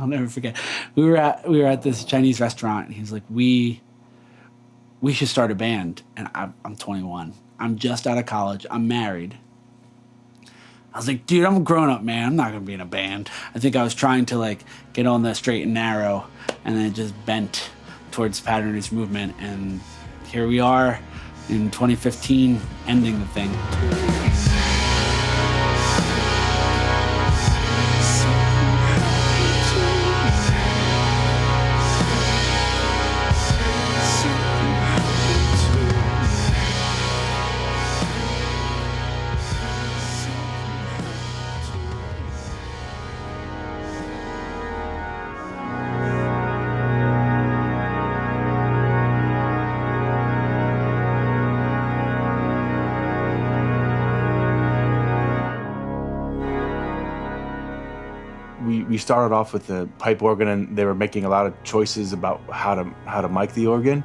I'll never forget. We were at this Chinese restaurant, and he was like, we should start a band. And I'm 21. I'm just out of college. I'm married. I was like, dude, I'm a grown-up man. I'm not going to be in a band. I think I was trying to, like, get on the straight and narrow, and then it just bent towards patternist movement. And here we are in 2015, ending the thing. We started off with the pipe organ, and they were making a lot of choices about how to mic the organ.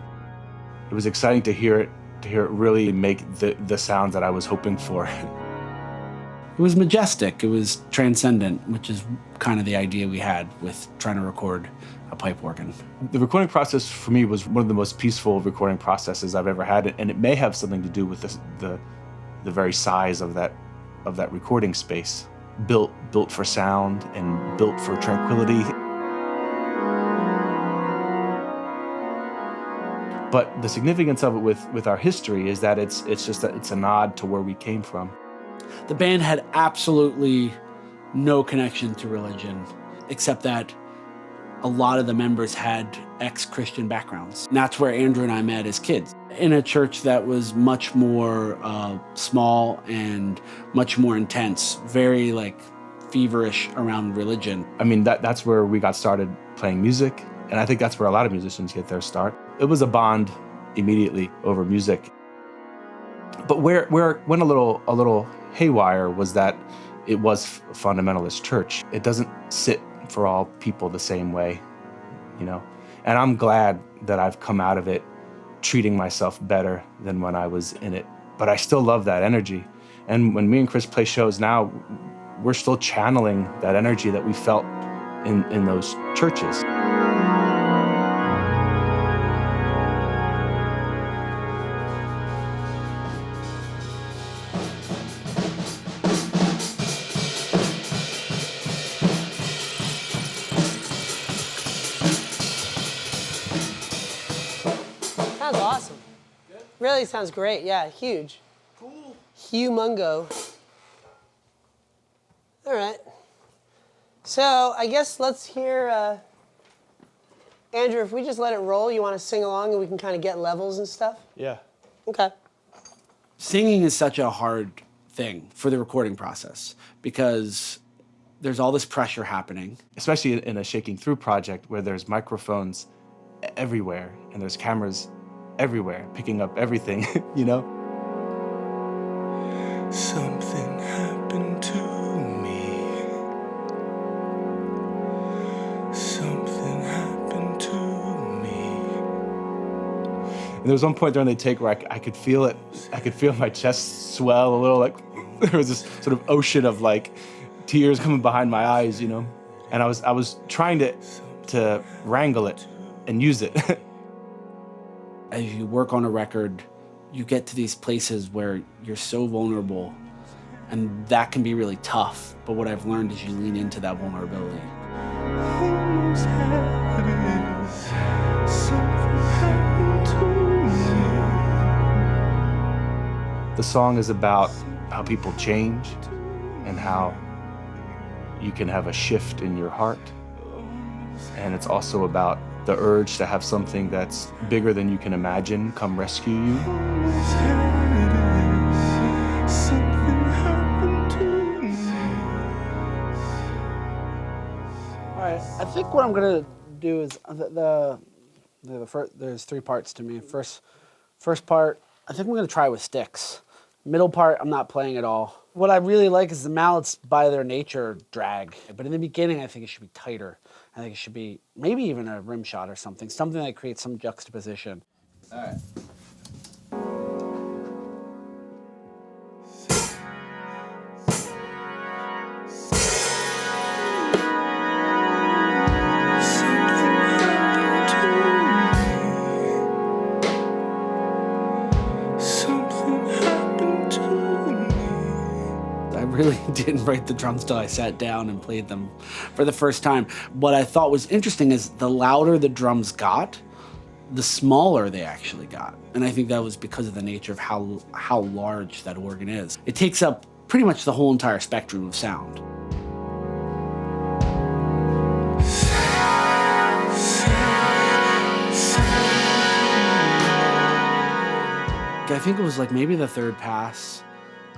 It was exciting to hear it really make the sound that I was hoping for. It was majestic. It was transcendent, which is kind of the idea we had with trying to record a pipe organ. The recording process for me was one of the most peaceful recording processes I've ever had, and it may have something to do with the very size of that recording space. Built for sound and built for tranquility. But the significance of it with our history is that it's a nod to where we came from. The band had absolutely no connection to religion, except that a lot of the members had ex-Christian backgrounds. And that's where Andrew and I met as kids, in a church that was much more small and much more intense, very like feverish around religion. I mean, that's where we got started playing music, and I think that's where a lot of musicians get their start. It was a bond immediately over music. But where it went a little haywire was that it was a fundamentalist church. It doesn't sit for all people the same way, you know? And I'm glad that I've come out of it treating myself better than when I was in it. But I still love that energy. And when me and Chris play shows now, we're still channeling that energy that we felt in those churches. Sounds awesome. Good? Really sounds great. Yeah, huge. Cool. Humongo. All right. So I guess let's hear, Andrew, if we just let it roll, you want to sing along and we can kind of get levels and stuff? Yeah. Okay. Singing is such a hard thing for the recording process because there's all this pressure happening. Especially in a Shaking Through project where there's microphones everywhere and there's cameras everywhere picking up everything, you know? Something happened to me. Something happened to me. And there was one point during the take where I could feel it. I could feel my chest swell a little, like there was this sort of ocean of like tears coming behind my eyes, you know? And I was trying to wrangle it and use it. As you work on a record, you get to these places where you're so vulnerable, and that can be really tough. But what I've learned is you lean into that vulnerability. The song is about how people change and how you can have a shift in your heart. And it's also about the urge to have something that's bigger than you can imagine come rescue you. All right, I think what I'm gonna do is there's three parts to me. First part, I think I'm gonna try with sticks. Middle part, I'm not playing at all. What I really like is the mallets, by their nature, drag. But in the beginning, I think it should be tighter. I think it should be maybe even a rim shot or something that creates some juxtaposition. All right. didn't write the drums till I sat down and played them for the first time. What I thought was interesting is the louder the drums got, the smaller they actually got. And I think that was because of the nature of how large that organ is. It takes up pretty much the whole entire spectrum of sound. I think it was like maybe the third pass.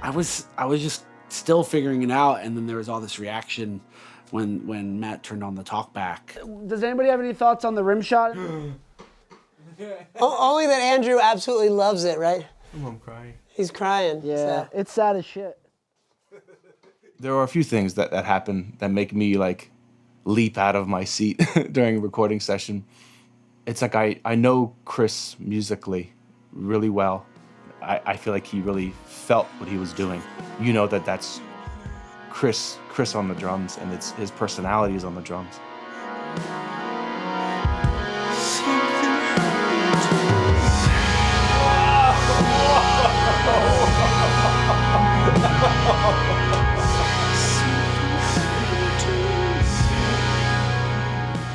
I was just still figuring it out, and then there was all this reaction when Matt turned on the talkback. Does anybody have any thoughts on the rim shot? Only that Andrew absolutely loves it, right? I'm crying. He's crying. Yeah, so. it's sad as shit. There are a few things that happen that make me like leap out of my seat during a recording session. It's like I know Chris musically really well. I feel like he really felt what he was doing. You know that's Chris on the drums, and it's his personality is on the drums.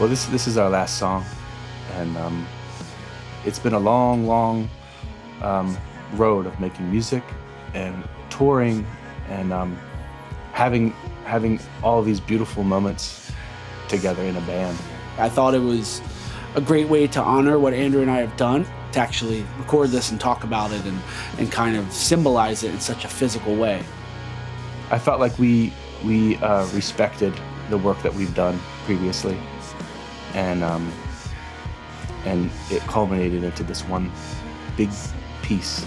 Well, this is our last song, and it's been a long road of making music and touring and having all these beautiful moments together in a band. I thought it was a great way to honor what Andrew and I have done, to actually record this and talk about it and kind of symbolize it in such a physical way. I felt like we respected the work that we've done previously, and it culminated into this one big piece.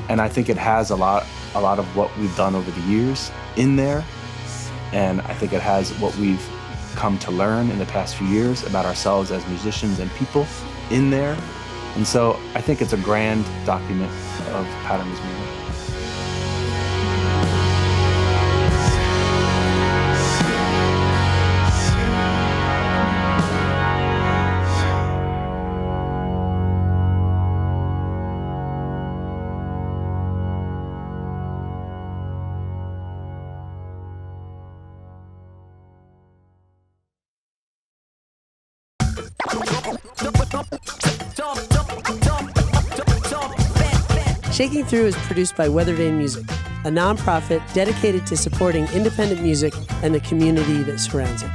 And I think it has a lot of what we've done over the years in there, and I think it has what we've come to learn in the past few years about ourselves as musicians and people in there. And so I think it's a grand document of Pattern is Moving. Shaking Through is produced by Weathervane Music, a nonprofit dedicated to supporting independent music and the community that surrounds it.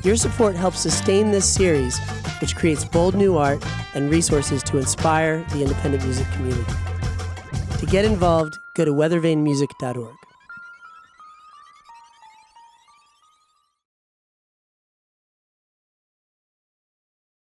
Your support helps sustain this series, which creates bold new art and resources to inspire the independent music community. To get involved, go to weathervanemusic.org.